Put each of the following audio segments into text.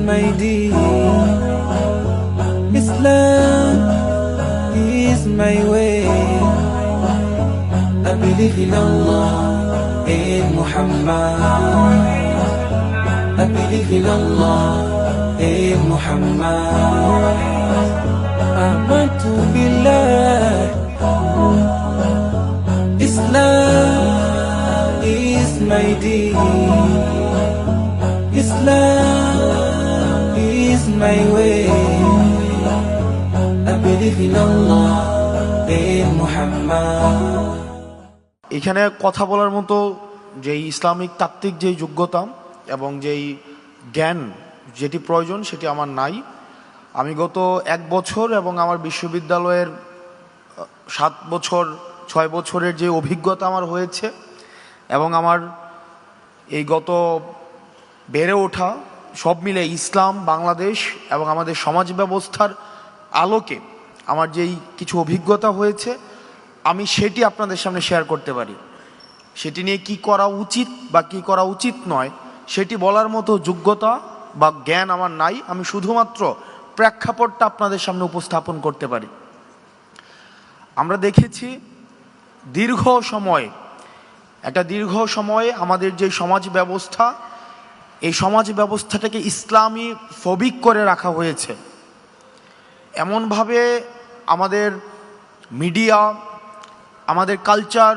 my deen. Islam is my way. I believe in Allah, in Muhammad. I believe in Allah, in Muhammad. Amantu billah. Islam is my deen. Islam is my way. I believe in Allah, in Muhammad. এখানে কথা বলার মতো যেই Islamic তাত্ত্বিক যেই যোগ্যতা এবং যেই জ্ঞান যেটি প্রয়োজন সেটি আমার নাই। আমি গত 1 বছর এবং আমার বিশ্ববিদ্যালয়ের 7 বছর 6 বছরের যে অভিজ্ঞতা আমার হয়েছে এবং আমার এই গত বেড়ে ওঠা সব মিলে ইসলাম, বাংলাদেশ এবং আমাদের সমাজ ব্যবস্থার আলোকে আমার যেই কিছু অভিজ্ঞতা হয়েছে আমি সেটি আপনাদের সামনে শেয়ার করতে পারি। সেটি নিয়ে কি করা উচিত বা কি করা উচিত নয় সেটি বলার মতো যোগ্যতা বা জ্ঞান আমার নাই। আমি শুধুমাত্র প্রেক্ষাপটটা আপনাদের সামনে উপস্থাপন করতে পারি। আমরা দেখেছি দীর্ঘ সময়ে আমাদের যে সমাজ ব্যবস্থা, এই সমাজ ব্যবস্থাটাকে ইসলামী ফবিক করে রাখা হয়েছে। এমনভাবে আমাদের মিডিয়া, আমাদের কালচার,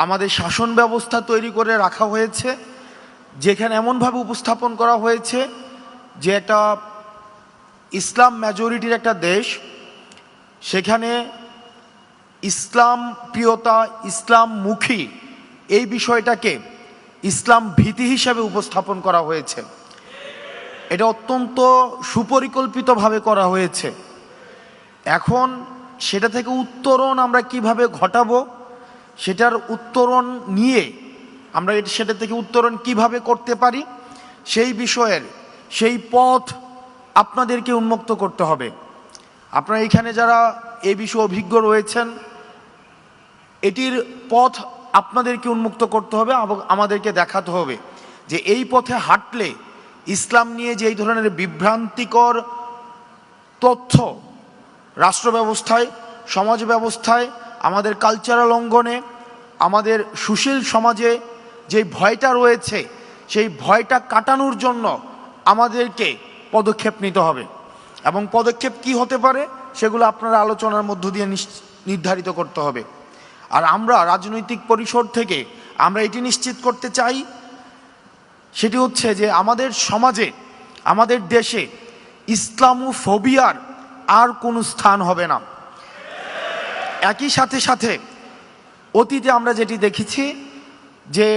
আমাদের শাসন ব্যবস্থা তৈরি করে রাখা হয়েছে যেখানে এমনভাবে উপস্থাপন করা হয়েছে যে একটা ইসলাম মেজরিটির একটা দেশ, সেখানে ইসলাম প্রিয়তা, ইসলামমুখী এই বিষয়টাকে ইসলাম ভীতি হিসাবে উপস্থাপন করা হয়েছে। এটা অত্যন্ত সুপরিকল্পিতভাবে করা হয়েছে। এখন সেটা থেকে উত্তরণ আমরা কিভাবে ঘটাবো, সেটার উত্তরণ নিয়ে আমরা সেটা থেকে উত্তরণ কিভাবে করতে পারি সেই বিষয়ের সেই পথ আপনাদেরকে উন্মুক্ত করতে হবে। আপনারা এখানে যারা এই বিষয়ে অভিজ্ঞ রয়েছেন, এটির পথ আপনাদেরকে উন্মুক্ত করতে হবে এবং আমাদেরকে দেখাতে হবে যে এই পথে হাঁটলে ইসলাম নিয়ে যে এই ধরনের বিভ্রান্তিকর তথ্য রাষ্ট্র ব্যবস্থায়, সমাজ ব্যবস্থায়, আমাদের কালচারাল অঙ্গনে, আমাদের সুশীল সমাজে যে ভয়টা রয়েছে সেই ভয়টা কাটানোর জন্য আমাদেরকে পদক্ষেপ নিতে হবে। এবং পদক্ষেপ কি হতে পারে সেগুলো আপনারা আলোচনার মধ্য দিয়ে নির্ধারিত করতে হবে। আর আমরা রাজনৈতিক পরিসর থেকে আমরা এটি নিশ্চিত করতে চাই, সেটি হচ্ছে যে আমাদের সমাজে, আমাদের দেশে ইসলামোফোবিয়ার আর কোনো স্থান হবে না। একই সাথে অতীতে আমরা যেটি দেখেছি যে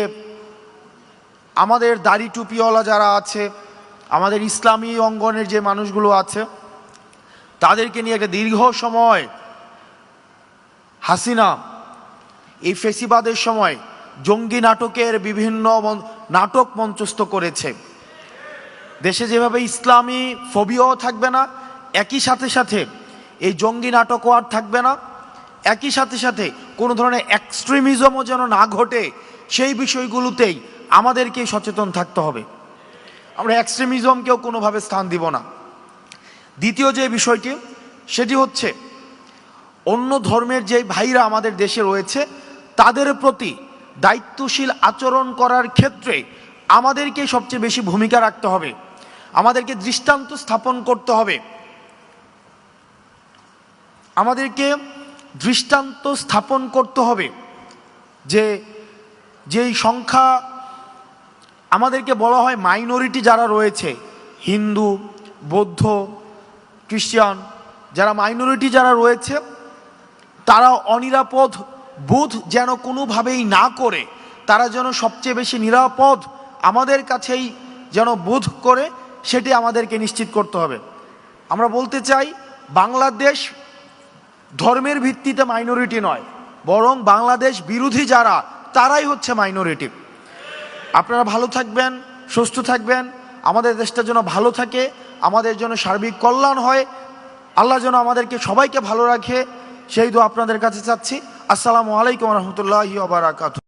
আমাদের দাড়ি টুপিওয়ালা যারা আছে, আমাদের ইসলামী অঙ্গনের যে মানুষগুলো আছে, তাদেরকে নিয়ে একটা দীর্ঘ সময় হাসিনা এই ফেসিবাদের সময় জঙ্গি নাটকের বিভিন্ন নাটক মঞ্চস্থ করেছে। দেশে যেভাবে ইসলামী ফোবিয়াও থাকবে না, একই সাথে এই জঙ্গি নাটকও আর থাকবে না। একই সাথে কোনো ধরনের এক্সট্রিমিজমও যেন না ঘটে সেই বিষয়গুলোতেই আমাদেরকে সচেতন থাকতে হবে। আমরা এক্সট্রিমিজমকেও কোনোভাবে স্থান দিব না। দ্বিতীয় যে বিষয়টি সেটি হচ্ছে অন্য ধর্মের যে ভাইরা আমাদের দেশে রয়েছে তাদের প্রতি দায়িত্বশীল আচরণ করার ক্ষেত্রে আমাদেরকে সবচেয়ে বেশি ভূমিকা রাখতে হবে। আমাদেরকে দৃষ্টান্ত স্থাপন করতে হবে। আমাদেরকে দৃষ্টান্ত স্থাপন করতে হবে যে যেই সংখ্যা আমাদেরকে বলা হয় মাইনরিটি যারা রয়েছে, হিন্দু, বৌদ্ধ, খ্রিস্টান, যারা মাইনরিটি যারা রয়েছে তারা অনিরাপদ বোধ যেন কোনোভাবেই না করে, তারা যেন সবচেয়ে বেশি নিরাপদ আমাদের কাছেই যেন বোধ করে, সেটি আমাদেরকে নিশ্চিত করতে হবে। আমরা বলতে চাই বাংলাদেশ ধর্মের ভিত্তিতে মাইনরিটি নয়, বরং বাংলাদেশ বিরোধী যারা তারাই হচ্ছে মাইনরিটি। আপনারা ভালো থাকবেন, সুস্থ থাকবেন, আমাদের দেশটা যেন ভালো থাকে, আমাদের জন্য সার্বিক কল্যাণ হয়, আল্লাহ যেন আমাদেরকে সবাইকে ভালো রাখে, সেই দোয়া আপনাদের কাছে চাচ্ছি। আসসালামু আলাইকুম রহমতুল্লাহি ওয়া বারাকাতুহু।